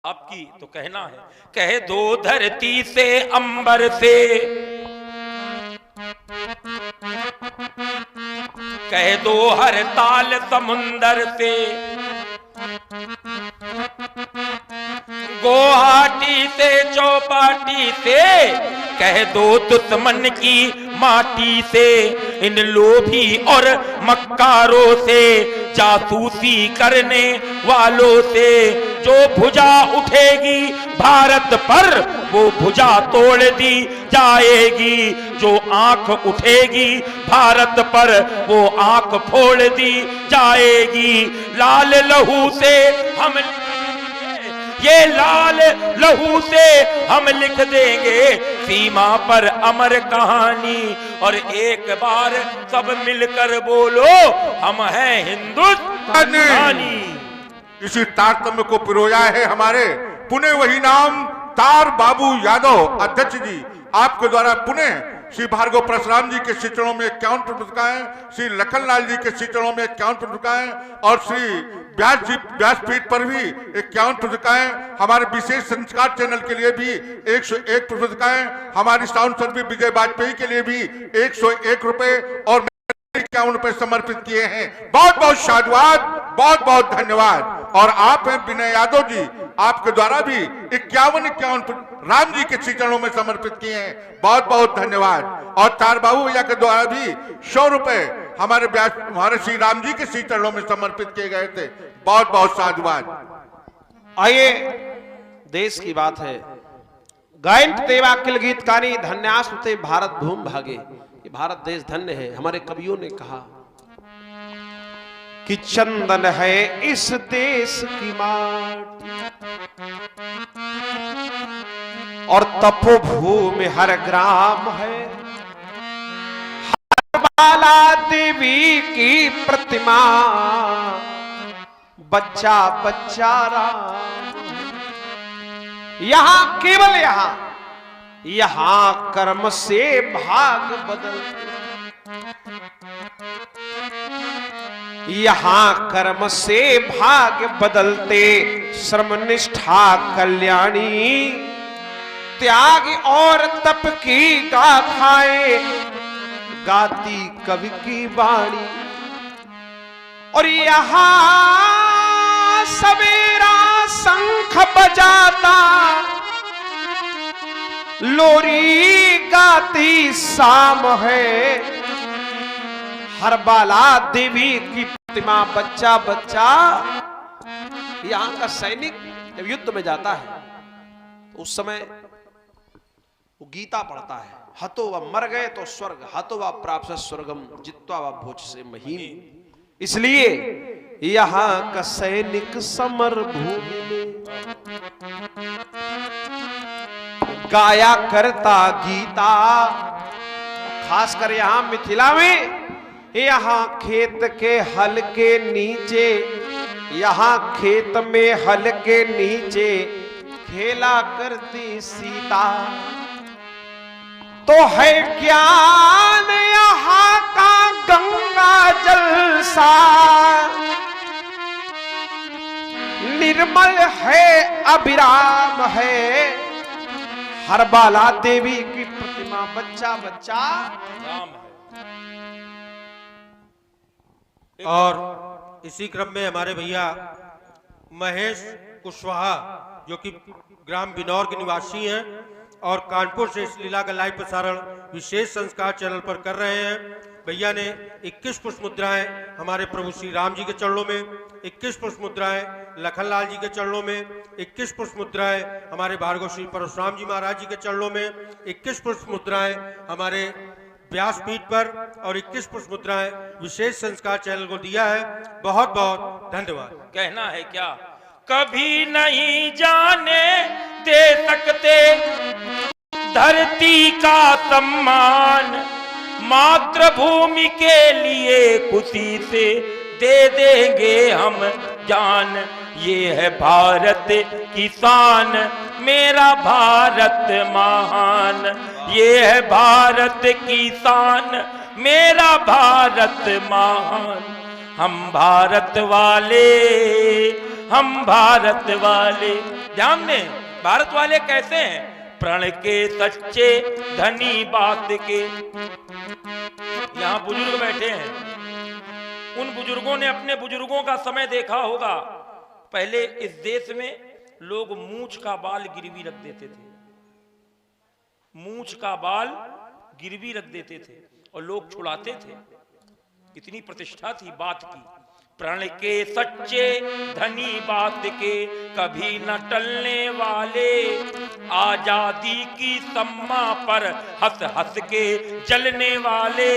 आपकी तो कहना है, कह दो धरती से अंबर से, कह दो हर ताल समुंदर से, गुवाहाटी से चौपाटी से, कह दो दुश्मन की माटी से, इन लोभी और मक्कारों से, जासूसी करने वालों से, जो भुजा उठेगी भारत पर वो भुजा तोड़ दी जाएगी, जो आंख उठेगी भारत पर वो आंख फोड़ दी जाएगी। लाल लहू से हम ये लाल लहू से हम लिख देंगे सीमा पर अमर कहानी, और एक बार सब मिलकर बोलो हम हैं हिंदुस्तानी। इसी तारतम्य को पिरोया है हमारे पुणे वही नाम तार बाबू यादव अध्यक्ष जी आपके द्वारा पुणे श्री भार्गव परशुराम जी के श्री चरणों में 51 पुरस्कार, श्री लखनलाल जी के श्री चरणों में 51 पुरस्कार, और श्री व्यासपीठ पर भी 51 पुरस्कार, हमारे विशेष संस्कार चैनल के लिए भी 101 पुरस्कार, हमारी साउंड सर्विस विजय वाजपेयी के लिए भी 101 रुपए और 51 रुपए समर्पित किए हैं। बहुत बहुत साधुवाद, बहुत बहुत धन्यवाद। और आप हैं विनय यादव जी, आपके द्वारा भी 51 राम जी के श्री चरणों में समर्पित किए हैं, बहुत बहुत धन्यवाद। और तार बाबू भैया के द्वारा भी 100 रुपए हमारे श्री राम जी के श्री चरणों में समर्पित किए गए थे, बहुत बहुत साधुवाद। आइए, देश की बात है, गायन तेवा किल गीतकारी धन्यास्ते भारत भूम भागे, ये भारत देश धन्य है। हमारे कवियों ने कहा कि चंदन है इस देश की माटी और तपोभूमि हर ग्राम है, हर बाला देवी की प्रतिमा, बच्चा बच्चा राम। यहां केवल यहां कर्म से भाग बदलते, यहां कर्म से भाग बदलते, श्रम निष्ठा कल्याणी, त्याग और तप की गाथाएं गाती कवि की वाणी। और यहां सवेरा शंख बजाता, लोरी गाती शाम है, हर बाला देवी की प्रतिमा, बच्चा बच्चा। यहां का सैनिक जब युद्ध में जाता है तो उस समय वो गीता पढ़ता है, हतो व मर गए तो स्वर्ग, हतो व प्राप्त स्वर्गम जित्वा व भोज से महीन। इसलिए यहां का सैनिक समर भूमि में गाया करता गीता, खासकर यहां मिथिला में, यहां खेत के हल के नीचे, यहां खेत में हल के नीचे खेला करती सीता। तो है ज्ञान यहां का गंगा जल सा, निर्मल है अविराम है, हर बाला देवी की प्रतिमा, बच्चा बच्चा राम है। और इसी क्रम में हमारे भैया महेश कुशवाहा जो कि ग्राम बिनौर के निवासी हैं और कानपुर से इस लीला का लाइव प्रसारण विशेष संस्कार चैनल पर कर रहे हैं। भैया ने 21 पुष्प मुद्राएं हमारे प्रभु श्री राम जी के चरणों में, 21 पुष्प मुद्राएं लखनलाल जी के चरणों में, 21 पुष्प मुद्राएं हमारे भार्गव श्री परशुराम जी महाराज जी के चरणों में, 21 पुष्प मुद्राएं हमारे व्यासपीठ पर और 21 पुष्प मुद्राएं विशेष संस्कार चैनल को दिया है। बहुत बहुत धन्यवाद। कहना है क्या, कभी नहीं जाने दे सकते धरती का सम्मान, मातृभूमि के लिए खुशी से दे देंगे हम जान। ये है भारत की शान, मेरा भारत महान, ये है भारत की शान, मेरा भारत महान। हम भारत वाले हम भारत वाले। ध्यान दें, भारत वाले कैसे हैं? प्रण के सच्चे धनी बात के। यहां बुजुर्ग बैठे हैं, उन बुजुर्गों ने अपने बुजुर्गों का समय देखा होगा। पहले इस देश में लोग मूंछ का बाल गिरवी रख देते थे, मूंछ का बाल गिरवी रख देते थे और लोग छुड़ाते थे। इतनी प्रतिष्ठा थी बात की। प्रण के सच्चे धनी बात के, कभी न टलने वाले, आजादी की सम्मा पर हंस हंस के जलने वाले।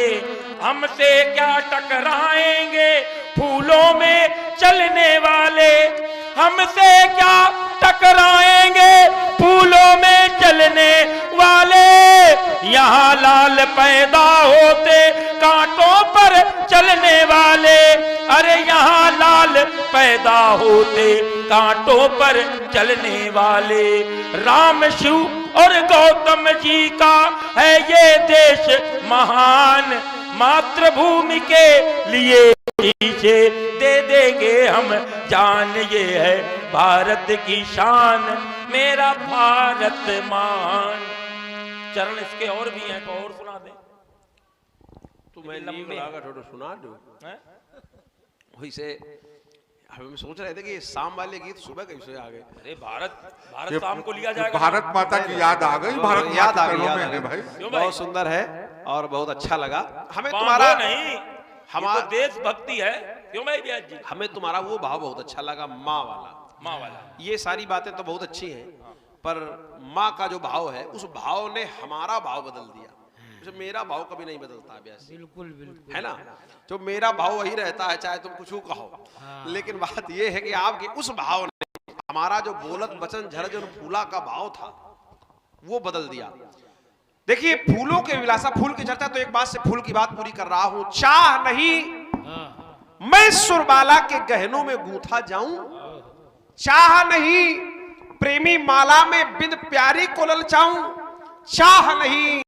हमसे क्या टकराएंगे फूलों में चलने वाले, हमसे क्या टकराएंगे फूलों में चलने वाले। यहाँ लाल पैदा होते कांटों पर चलने वाले, अरे यहाँ लाल पैदा होते कांटों पर चलने वाले। राम शिव और गौतम जी का है ये देश महान, मातृभूमि के लिए पीछे दे देंगे हम जान, ये है भारत की शान, मेरा भारत मान। चरण इसके और भी हैं, तो और सुना दे। तो मैं लंबे थोड़ा सुना दो। वैसे हम सोच रहे थे कि शाम वाले गीत सुबह कैसे आ गए। अरे भारत शाम को लिया जाएगा। भारत माता की याद आ गई, भारत याद आ माता गई भाई। बहुत सुंदर है और बहुत अच्छा लगा हमें बांधो तुम्हारा नहीं, हमारा तो देशभक्ति है। क्यों भाई ब्यास जी? हमें तुम्हारा वो भाव बहुत अच्छा लगा, माँ वाला। माँ वाला ये सारी बातें तो बहुत अच्छी हैं, पर माँ का जो भाव है उस भाव ने हमारा भाव बदल दिया। जैसे मेरा भाव कभी नहीं बदलता ब्यास, बिल्कुल बिल्कुल, है ना। जो मेरा भाव वही रहता है, चाहे तुम कुछ कहो। लेकिन बात ये है कि आपके उस भाव ने हमारा जो बोलत बचन झरझर फूला का भाव था वो बदल दिया। देखिए, फूलों के विलासा, फूल की चर्चा, तो एक बात से फूल की बात पूरी कर रहा हूं। चाह नहीं मैं सुरबाला के गहनों में गूंथा जाऊं, चाह नहीं प्रेमी माला में बिंद प्यारी को ललचाऊं, चाह नहीं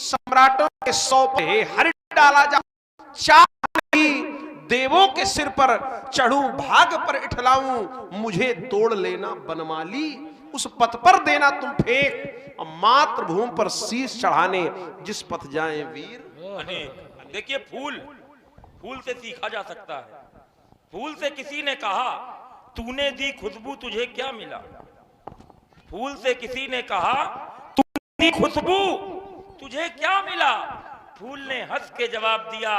सम्राटों के सौ पे हर डाला जाऊं, चाह नहीं देवों के सिर पर चढ़ूं भाग पर इठलाऊं, मुझे तोड़ लेना बनमाली, उस पथ पर देना तुम फेंक, मातृभूमि पर शीश चढ़ाने जिस पथ जाए वीर। देखिए, फूल से सीखा जा सकता है। फूल से किसी ने कहा तूने दी खुशबू तुझे क्या मिला। फूल से किसी ने कहा तूने दी खुशबू तुझे क्या मिला। फूल ने हंस के जवाब दिया,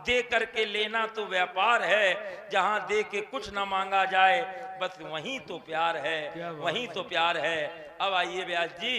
दे करके लेना तो व्यापार है, जहां दे के कुछ ना मांगा जाए बस वहीं तो प्यार है, वहीं तो प्यार है। अब आइए व्यास जी,